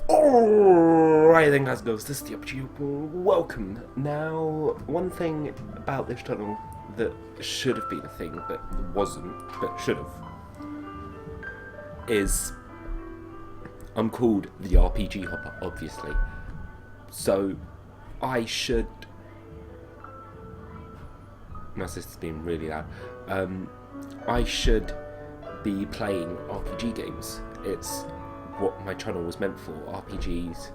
Alright then guys, this is the RPGHopper. Welcome. Now, one thing about this channel that should have been a thing, but wasn't, but should have, is I'm called the RPGHopper, obviously. So, I should... My sister's being really loud. I should be playing RPG games. It's what my channel was meant for. RPGs,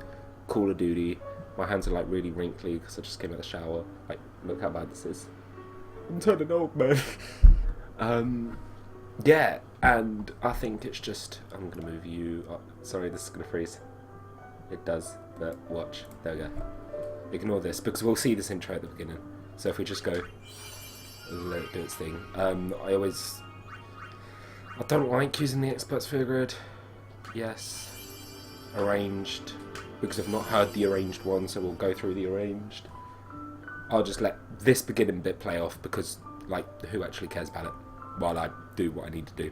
Call of Duty. My hands are like really wrinkly because I just came out of the shower. Like, look how bad this is. I'm turning old, man. Yeah, and I think it's just... I'm going to move you up. Sorry, this is going to freeze. It does, but watch. There we go. Ignore this because we'll see this intro at the beginning. So if we just go... let it do its thing. I don't like using the experts for grid. Yes. Arranged. Because I've not heard the arranged one, so we'll go through the arranged. I'll just let this beginning bit play off because, like, who actually cares about it while I do what I need to do.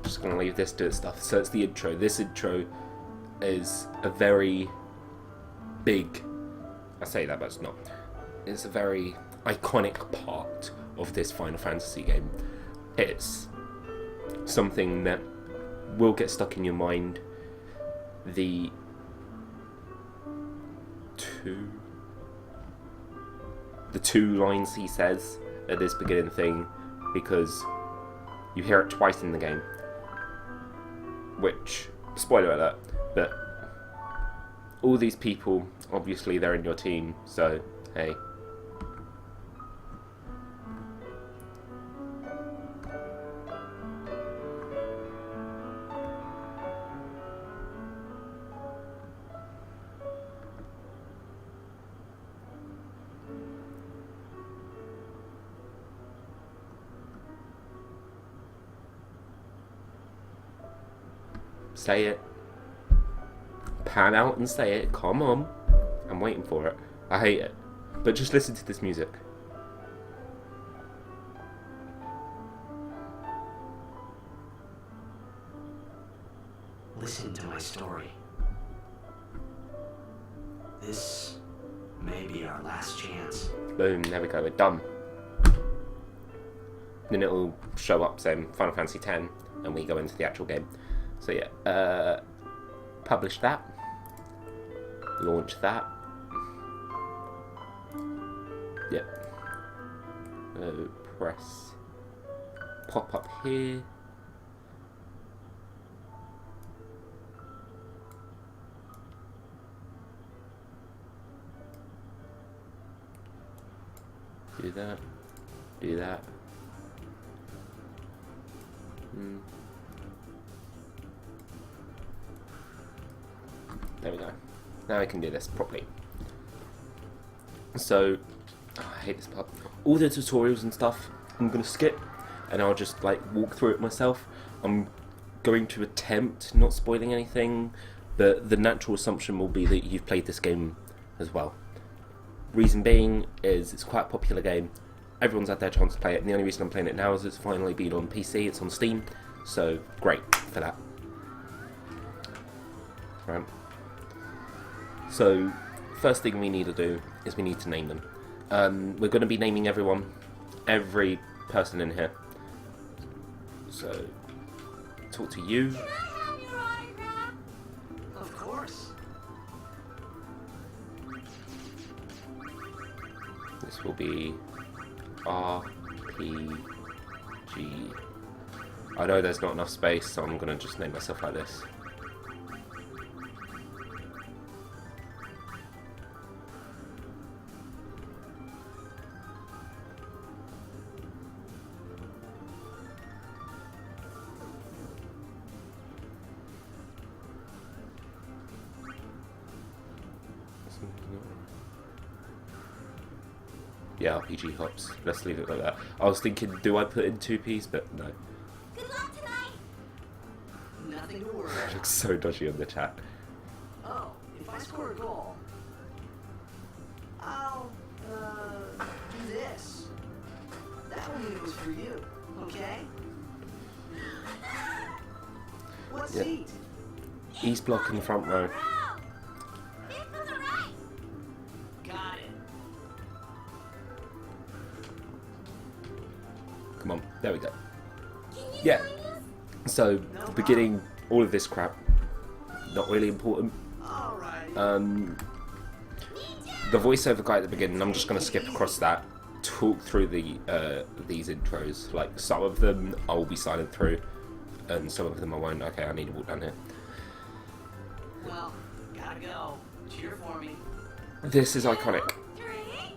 Just gonna leave this to its stuff. So it's the intro. This intro is a very big... I say that, but it's not. It's a very iconic part of this Final Fantasy game. It's something that will get stuck in your mind. The two lines he says at this beginning thing, because you hear it twice in the game. Which, spoiler alert, but all these people, obviously they're in your team, so hey. Say it. Pan out and say it. Come on. I'm waiting for it. I hate it. But just listen to this music. Listen to my story. This may be our last chance. Boom, there we go, we're done. Then it'll show up saying Final Fantasy X, and we go into the actual game. So yeah, publish that, launch that, yep, press pop up here, do that, do that. There we go. Now I can do this properly. So, I hate this part. All the tutorials and stuff, I'm going to skip, and I'll just like walk through it myself. I'm going to attempt not spoiling anything, but the natural assumption will be that you've played this game as well. Reason being is it's quite a popular game. Everyone's had their chance to play it, and the only reason I'm playing it now is it's finally been on PC, it's on Steam, so great for that. Right. So, first thing we need to do is we need to name them. We're going to be naming every person in here. So, talk to you. Can I have your autograph? Of course. This will be RPG. I know there's not enough space, so I'm going to just name myself like this. Yeah, RPG hops. Let's leave it like that. I was thinking, do I put in 2Ps? But no. Good luck tonight. Nothing to worry It about. looks so dodgy on the chat. Oh, if I score a goal, I'll, do this. That one was for you, okay? What Yep. seat? East block in the front row. Fifth from the right. Got it. Come on, there we go. Can you Yeah. join us? So, beginning all of this crap, not really important. Alright. Me The voiceover guy at the beginning, I'm just going to skip across that. Talk through the these intros. Like, some of them I will be silent through, and some of them I won't. Okay, I need to walk down here. Well, gotta go. Cheer for me. This is iconic. 3.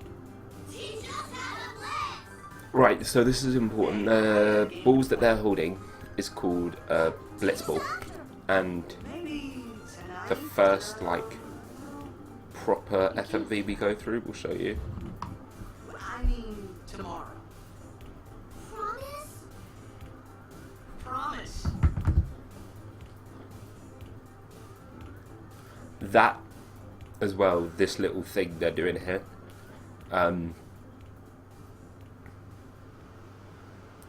Teach us how to blitz. Right, so this is important. The balls that they're holding is called a blitz ball, and Maybe tonight? the first like proper FMV we go through will show you. I mean, tomorrow. Promise? Promise. That as well, this little thing they're doing here.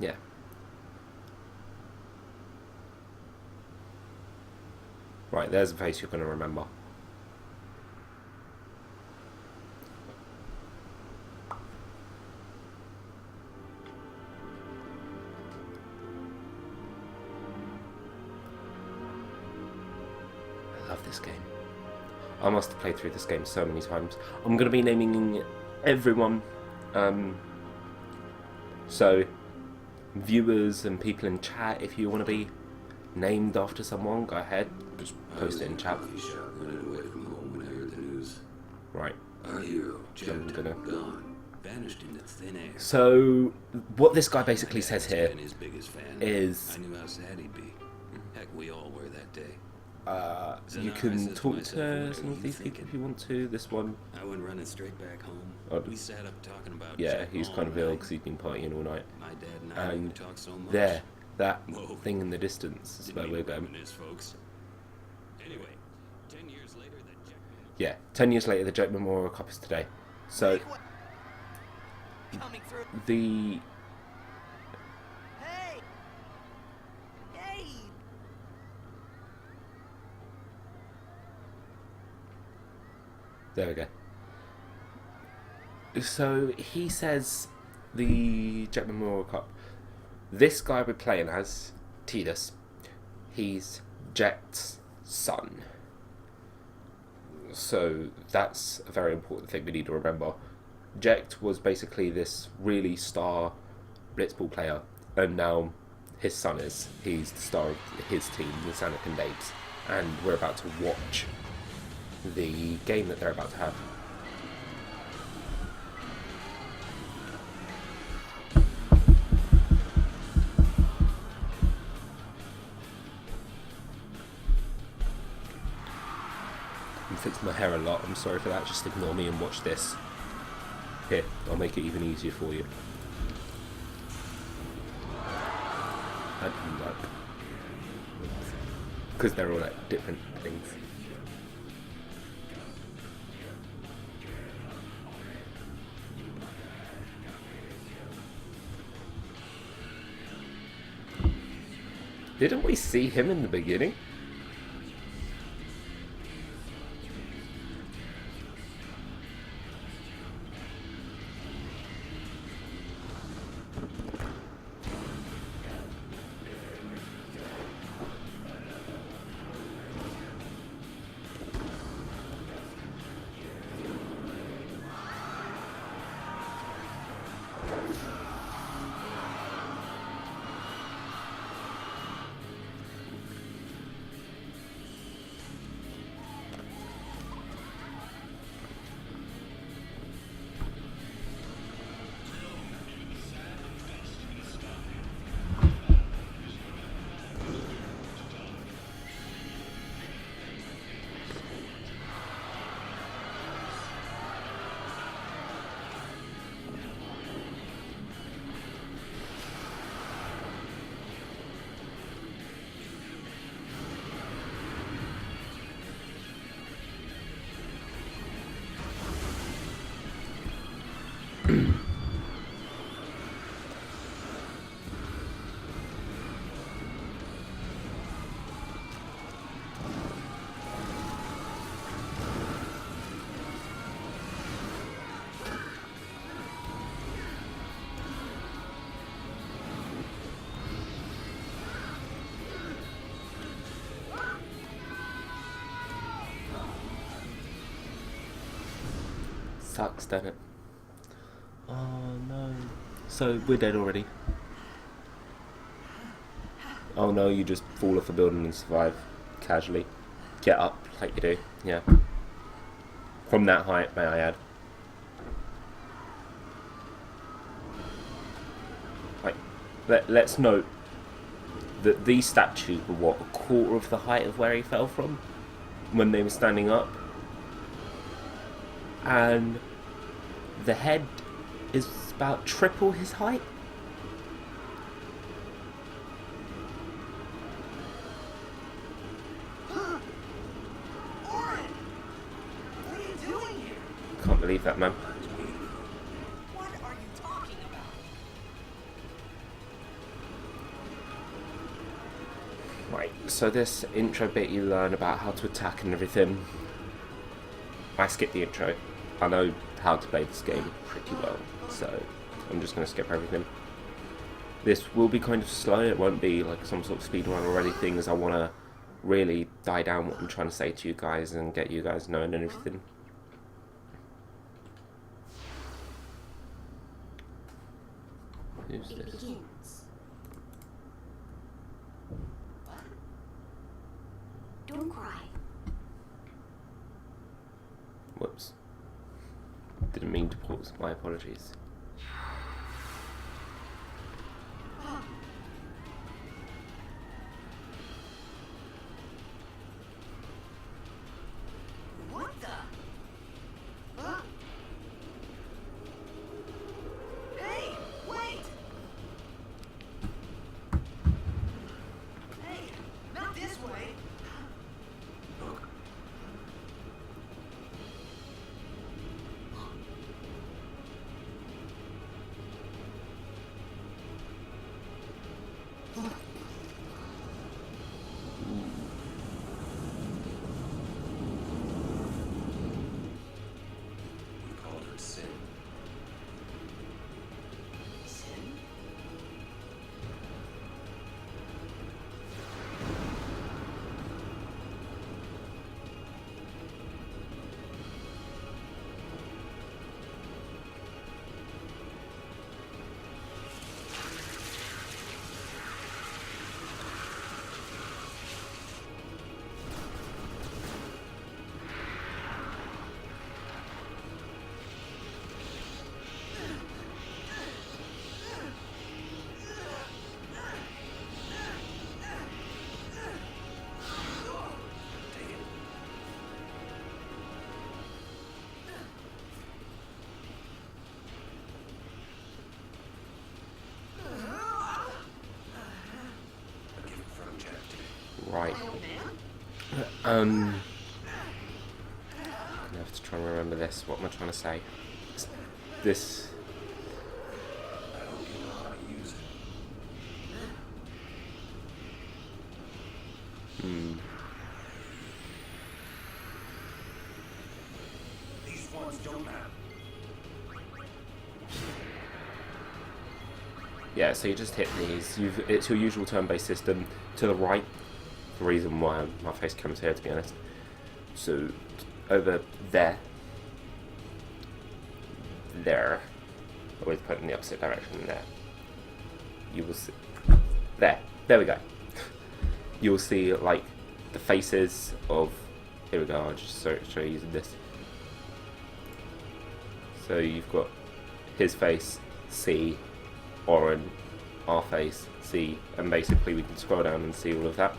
Yeah. Right, there's a face you're going to remember. I love this game. I must have played through this game so many times. I'm going to be naming everyone. So, viewers and people in chat, if you want to be named after someone, go ahead. Just post it in chat. Coffee shop, running away from home when I heard the news. Right. Our hero, I'm Jack, gonna- gone, vanished into thin air. So, what this guy basically says here Been his biggest fan. is I knew how sad he'd be. Heck, we all were that day. you can talk to some of these people if you want to. This one, I went running straight back home. Oh, We sat up talking about yeah, Jack he's all kind of ill night. because he's been partying all night. My dad and I didn't And talk so much. there, that Whoa. thing in the distance is Didn't where mean we're to going. reminisce, folks. Anyway, 10 years later, that Jack... Yeah, 10 years later, the Jack Memorial Cup is today. So, Coming through. the Hey! Hey! There we go. So he says the Jet Memorial Cup. This guy we're playing as, Tidus, he's Jet's son. So that's a very important thing we need to remember. Jet was basically this really star blitzball player, and now his son is. He's the star of his team, the Anakin Babes, and we're about to watch the game that they're about to have. I'm fixing my hair a lot, I'm sorry for that, just ignore me and watch this. Here, I'll make it even easier for you. That didn't work. Because they're all at different things. Didn't we see him in the beginning? Sucks, doesn't it? Oh no. So we're dead already. Oh no, you just fall off a building and survive casually. Get up like you do, yeah. From that height, may I add. Right. Let's note that these statues were what, a quarter of the height of where he fell from when they were standing up. And the head is about triple his height. Oren! What are you doing here? Can't believe that, man. What are you talking about? Right, so this intro bit you learn about how to attack and everything. I skipped the intro. I know how to play this game pretty well, so I'm just going to skip everything. This will be kind of slow, it won't be like some sort of speedrun or anything, as I want to really die down what I'm trying to say to you guys and get you guys knowing and everything. Who's It this? begins. What? Don't cry. Whoops. Didn't mean to pause, my apologies. What the? Huh? Hey, wait! Hey, not this way. We called her Sin. Sin? Take it. A gift from Jack today. Right. Old man? I'm gonna have to try and remember this. What am I trying to say? This. I hope you know how to use it. These ones don't matter. Yeah, so you just hit these. It's your usual turn-based system. To the right, the reason why my face comes here, to be honest. So, over there. There. Always put in the opposite direction there. You will see. There. There we go. You will see, like, the faces of... Here we go, I'll just show you using this. So you've got his face, C, Oren, our face, C, and basically we can scroll down and see all of that.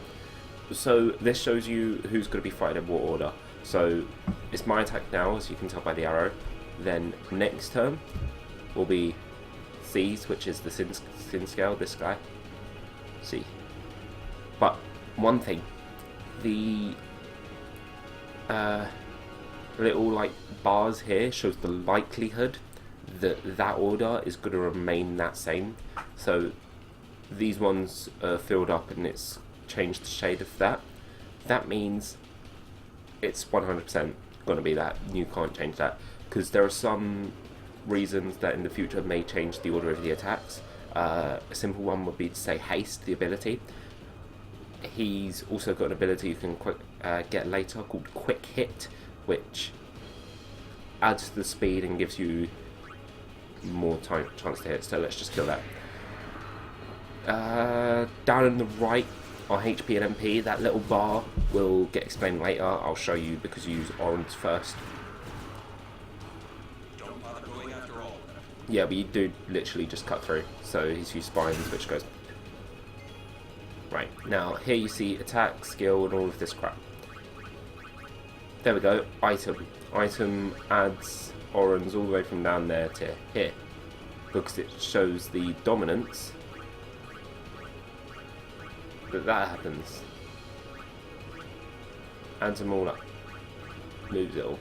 So this shows you who's going to be fighting in what order. So it's my attack now, as you can tell by the arrow. Then next turn will be C's, which is the sin scale, this guy. C. But one thing, the little like bars here shows the likelihood that order is going to remain that same. So these ones are filled up and it's changed the shade of that. That means it's 100% going to be that. You can't change that, because there are some reasons that in the future may change the order of the attacks. A simple one would be to say haste, the ability. He's also got an ability you can get later called quick hit, which adds to the speed and gives you more chance to hit. So let's just kill that. Down on the right are HP and MP. That little bar will get explained later. I'll show you because you use orange first. Don't bother going after all. Yeah, but you do literally just cut through. So he's used spines, which goes... Right, now here you see attack, skill, and all of this crap. There we go, item. Item adds orange all the way from down there to here, because it shows the dominance. But that happens. Adds them all up. Moves it all.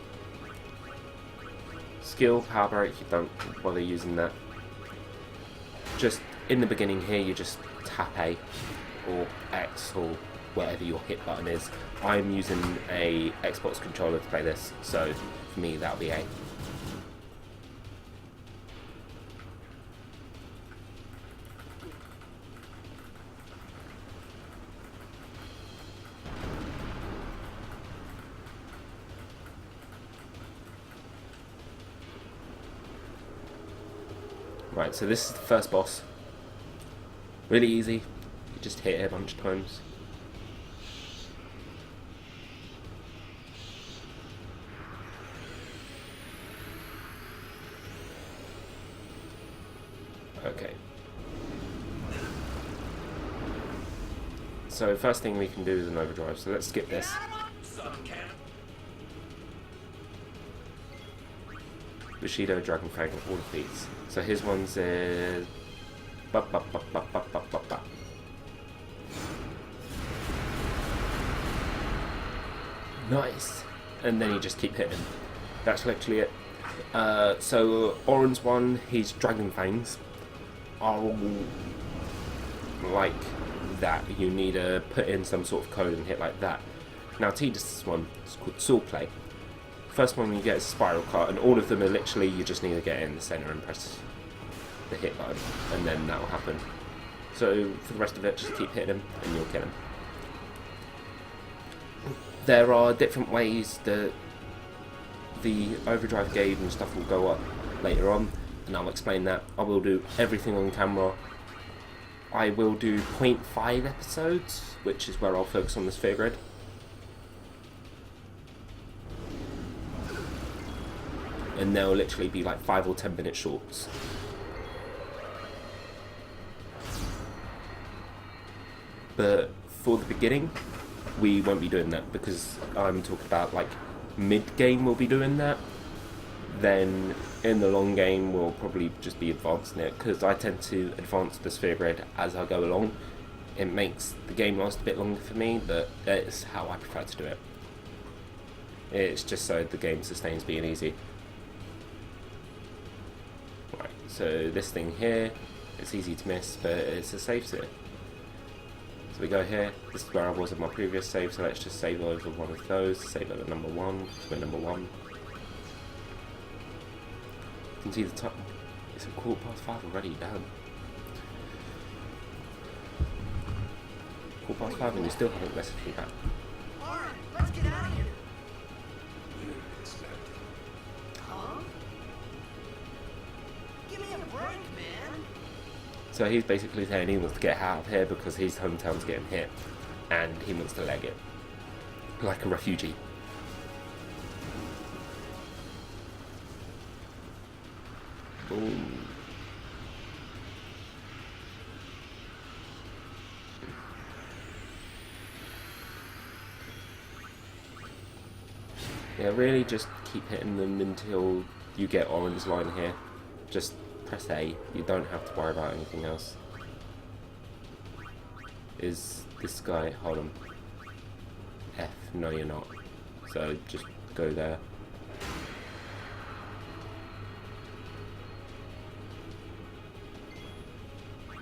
Skill, power break, you don't bother using that. Just in the beginning here, you just tap A or X or whatever your hit button is. I'm using a Xbox controller to play this, so for me that'll be A. Right, so this is the first boss. Really easy. You just hit it a bunch of times. Okay. So first thing we can do is an overdrive, so let's skip this. Son can't. Bushido, Dragon Fang, all of these. So his one's is... Nice! And then you just keep hitting. That's literally it. So orange one, his Dragon Fangs are all like that. You need to put in some sort of code and hit like that. Now Tidus' one is called Sword Play. First one you get is a spiral cut, and all of them are literally you just need to get in the center and press the hit button, and then that will happen. So for the rest of it, just keep hitting him and you'll kill him. There are different ways that the overdrive gauge and stuff will go up later on, and I'll explain that. I will do everything on camera. I will do 0.5 episodes, which is where I'll focus on the sphere grid. And they'll literally be like 5 or 10 minute shorts. But for the beginning, we won't be doing that, because I'm talking about like mid-game we'll be doing that. Then in the long game we'll probably just be advancing it, because I tend to advance the sphere grid as I go along. It makes the game last a bit longer for me, but it's how I prefer to do it. It's just so the game sustains being easy. Right, so this thing here, it's easy to miss, but it's a save set. So we go here, this is where I was at my previous save, so let's just save over one of those, save over number 1, we're number 1. You can see the time, it's a 5:15 already, damn. 5:15 and we still haven't messaged me back. Alright, let's get out of here. You didn't expect it. Huh? Give me a break, man. So he's basically saying he wants to get out of here because his hometown's getting hit, and he wants to leg it. Like a refugee. Boom. Yeah, really just keep hitting them until you get orange line here. Just press A, you don't have to worry about anything else. Is this guy, hold on. F, no you're not. So just go there.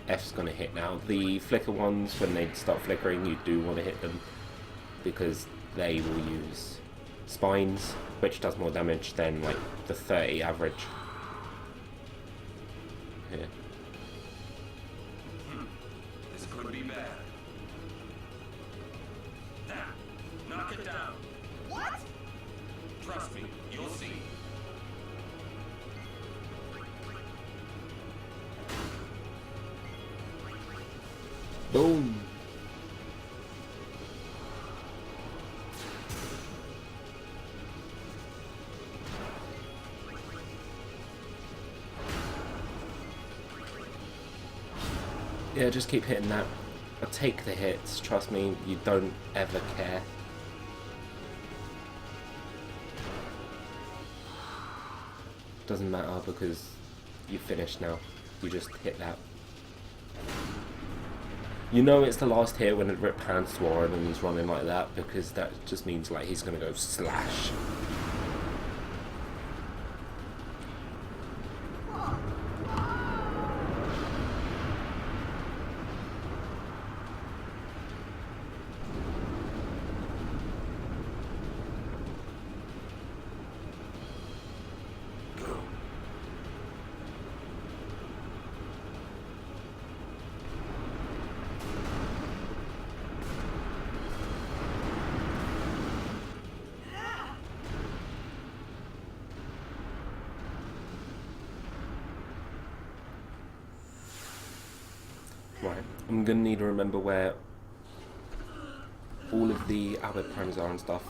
F's gonna hit now. The flicker ones, when they start flickering, you do want to hit them because they will use spines, which does more damage than like the 30 average. Here. This could be bad. Now, knock it down. What? Trust me, you'll see. Boom. Yeah, just keep hitting that. I'll take the hits, trust me, you don't ever care. Doesn't matter because you've finished now. You just hit that. You know it's the last hit when it rip hands to Warren and he's running like that because that just means like he's gonna go slash. Right, I'm gonna need to remember where all of the Abbott primes are and stuff.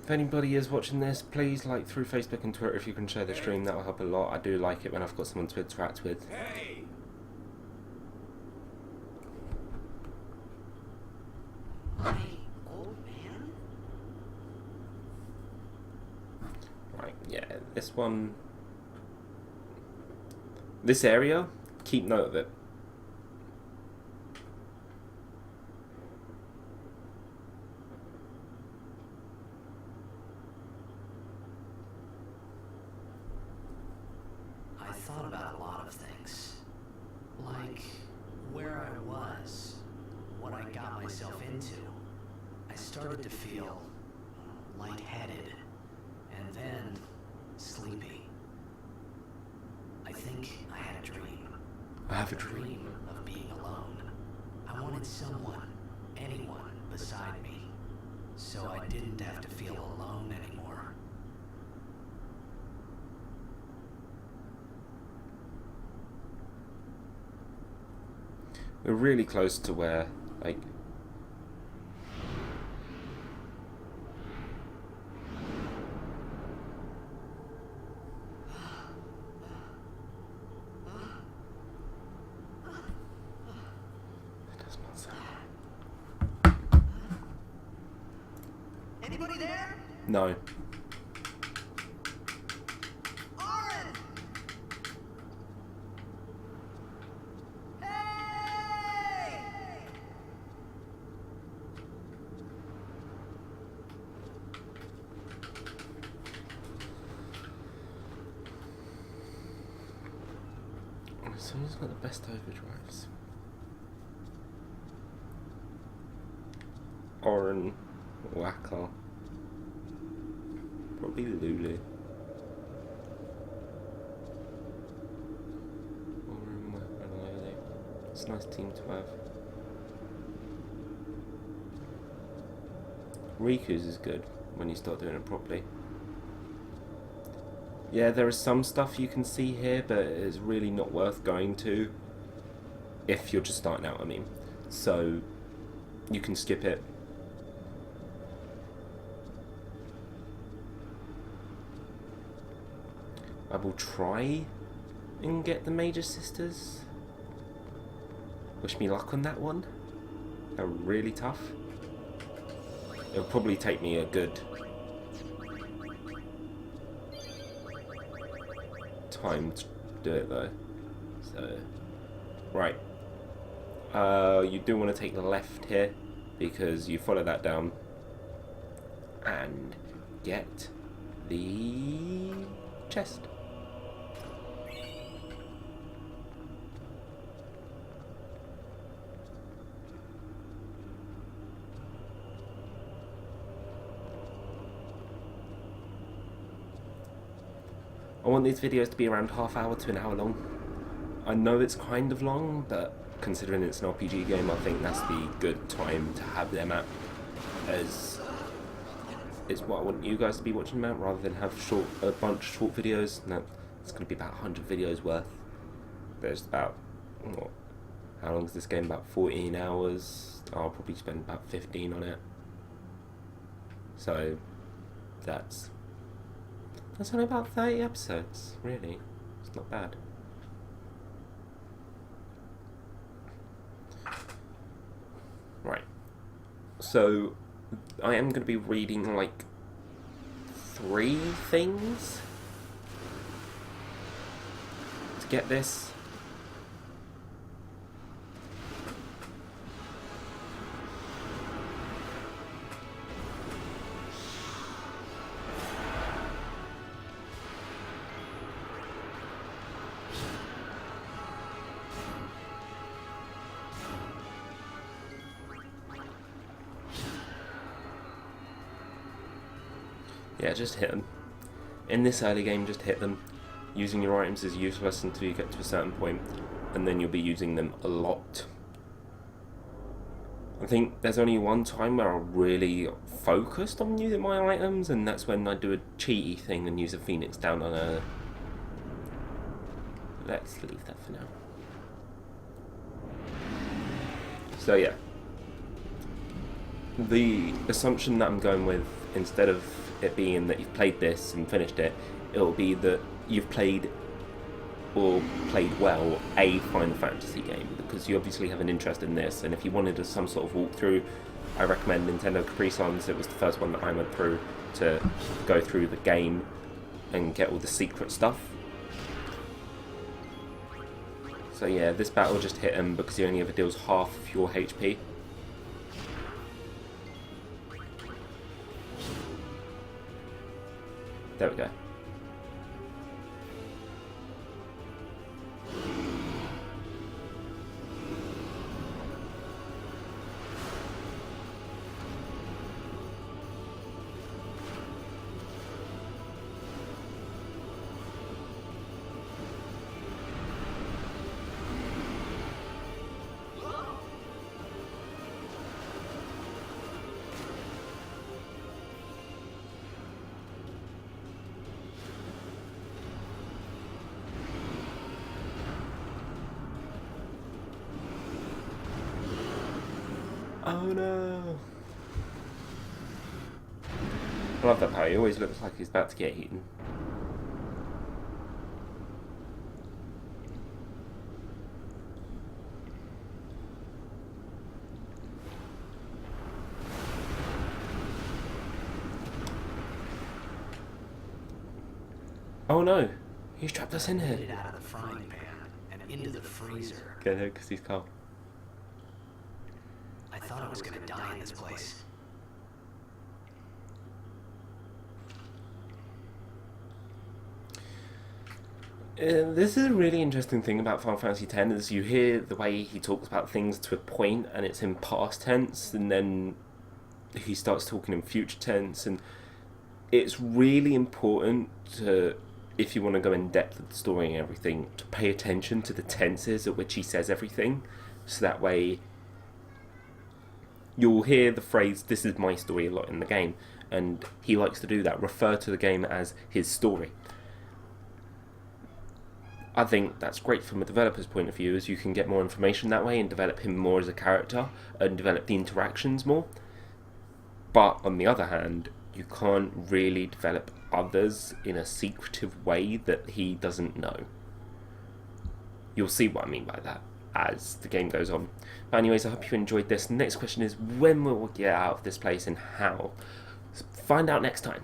If anybody is watching this, please like through Facebook and Twitter if you can share the stream, that will help a lot. I do like it when I've got someone to interact with. Hey! Hey, old man? Right, yeah, this one... This area, keep note of it. I thought about a lot of things. Like where I was, what I got myself into. I started to feel lightheaded and then sleepy. I think I had a dream. I have a A dream. dream of being alone. I wanted someone, anyone beside me, so I didn't have to feel alone anymore. We're really close to where, like... That does not sound... Anybody there? No. Aaron! Hey! Someone's got the best overdrives. Oren, Waka. Probably Lulu. Oren, Waka, Lulu. It's a nice team to have. Riku's is good when you start doing it properly. Yeah, there is some stuff you can see here, but it's really not worth going to if you're just starting out, I mean. So, you can skip it. I will try and get the Major Sisters. Wish me luck on that one. They're really tough. It'll probably take me a good time to do it though. So, right. You do want to take the left here because you follow that down and get the chest. I want these videos to be around half hour to an hour long. I know it's kind of long, but considering it's an RPG game, I think that's the good time to have them at, as it's what I want you guys to be watching them at, rather than have a bunch of short videos. No, it's going to be about 100 videos worth. There's about, what, how long is this game? About 14 hours. I'll probably spend about 15 on it. So, that's only about 30 episodes, really. It's not bad. Right. So, I am going to be reading, like, 3 things to get this. Yeah, just hit them. In this early game, just hit them. Using your items is useless until you get to a certain point, and then you'll be using them a lot. I think there's only one time where I really focused on using my items, and that's when I do a cheaty thing and use a Phoenix down on a... Let's leave that for now. So yeah. The assumption that I'm going with, instead of it being that you've played this and finished it, it'll be that you've played or played well a Final Fantasy game, because you obviously have an interest in this, and if you wanted some sort of walkthrough, I recommend Nintendo Capri Suns. It was the first one that I went through to go through the game and get all the secret stuff. So yeah, this battle just hit him because he only ever deals half of your HP. There we go. Oh no! I love that power. He always looks like he's about to get eaten. Oh no! He's trapped us in here. Get it out of the frying pan and into the freezer. Get it, because he's cold. I thought I was gonna die in this place. This is a really interesting thing about Final Fantasy X, is you hear the way he talks about things to a point and it's in past tense, and then he starts talking in future tense, and it's really important to, if you want to go in depth with the story and everything, to pay attention to the tenses at which he says everything, so that way you'll hear the phrase "this is my story" a lot in the game, and he likes to do that, refer to the game as his story. I think that's great from a developer's point of view, as you can get more information that way and develop him more as a character and develop the interactions more. But on the other hand, you can't really develop others in a secretive way that he doesn't know. You'll see what I mean by that as the game goes on. But anyways, I hope you enjoyed this. The next question is, when will we get out of this place and how? Find out next time.